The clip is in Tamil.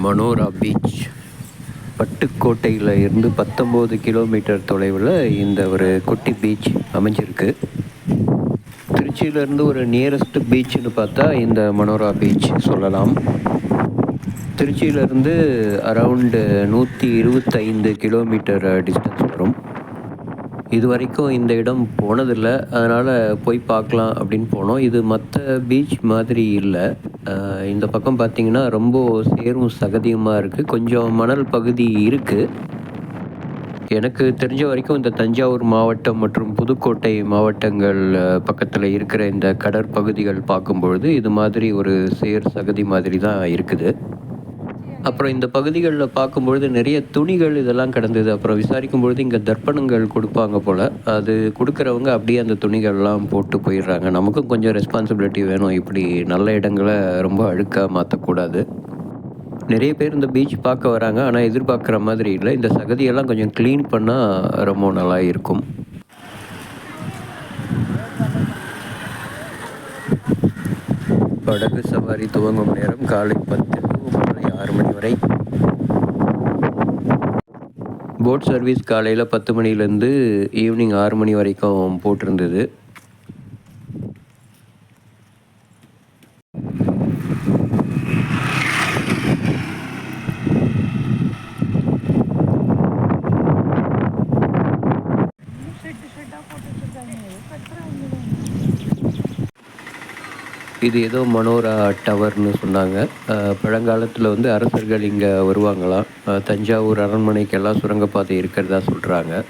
மனோரா பீச் பட்டுக்கோட்டையில் இருந்து 19 கிலோமீட்டர் தொலைவில் இந்த ஒரு குட்டி பீச் அமைஞ்சிருக்கு. திருச்சியிலேருந்து ஒரு நியரஸ்ட் பீச்சுன்னு பார்த்தா இந்த மனோரா பீச் சொல்லலாம். திருச்சியிலேருந்து அரவுண்டு 125 கிலோமீட்டர் டிஸ்டன்ஸ் வரும். இது வரைக்கும் இந்த இடம் போனதில்லை, அதனால் போய் பார்க்கலாம் அப்படின்னு போனோம். இது மற்ற பீச் மாதிரி இல்லை. இந்த பக்கம் பார்த்திங்கன்னா ரொம்ப சேரும் சகதியுமாக இருக்குது. கொஞ்சம் மணல் பகுதி இருக்குது. எனக்கு தெரிஞ்ச வரைக்கும் இந்த தஞ்சாவூர் மாவட்டம் மற்றும் புதுக்கோட்டை மாவட்டங்கள் பக்கத்தில் இருக்கிற இந்த கடற்பகுதிகள் பார்க்கும்பொழுது இது மாதிரி ஒரு சேர் சகதி மாதிரி தான் இருக்குது. அப்புறம் இந்த பகுதிகளில் பார்க்கும்பொழுது நிறைய துணிகள் இதெல்லாம் கிடந்தது. அப்புறம் விசாரிக்கும் பொழுது இங்கே தர்ப்பணங்கள் கொடுப்பாங்க போல். அது கொடுக்குறவங்க அப்படியே அந்த துணிகள்லாம் போட்டு போயிடுறாங்க. நமக்கும் கொஞ்சம் ரெஸ்பான்சிபிலிட்டி வேணும், இப்படி நல்ல இடங்களை ரொம்ப அழுக்காக மாற்றக்கூடாது. நிறைய பேர் இந்த பீச் பார்க்க வராங்க, ஆனால் எதிர்பார்க்குற மாதிரி இல்லை. இந்த சகதியெல்லாம் கொஞ்சம் க்ளீன் பண்ணால் ரொம்ப நல்லா இருக்கும். படகு சவாரி துவங்கும் நேரம் காலை 10 மாலை 6 மணி வரை. போட் சர்வீஸ் காலையில் 10 மணிலேருந்து ஈவினிங் 6 மணி வரைக்கும் போட்டிருந்தது. இது ஏதோ மனோரா டவர்னு சொன்னாங்க. பழங்காலத்தில் அரசர்கள் இங்கே வருவாங்களாம். தஞ்சாவூர் அரண்மனைக்கெல்லாம் சுரங்கப்பாதை இருக்கிறதா சொல்கிறாங்க.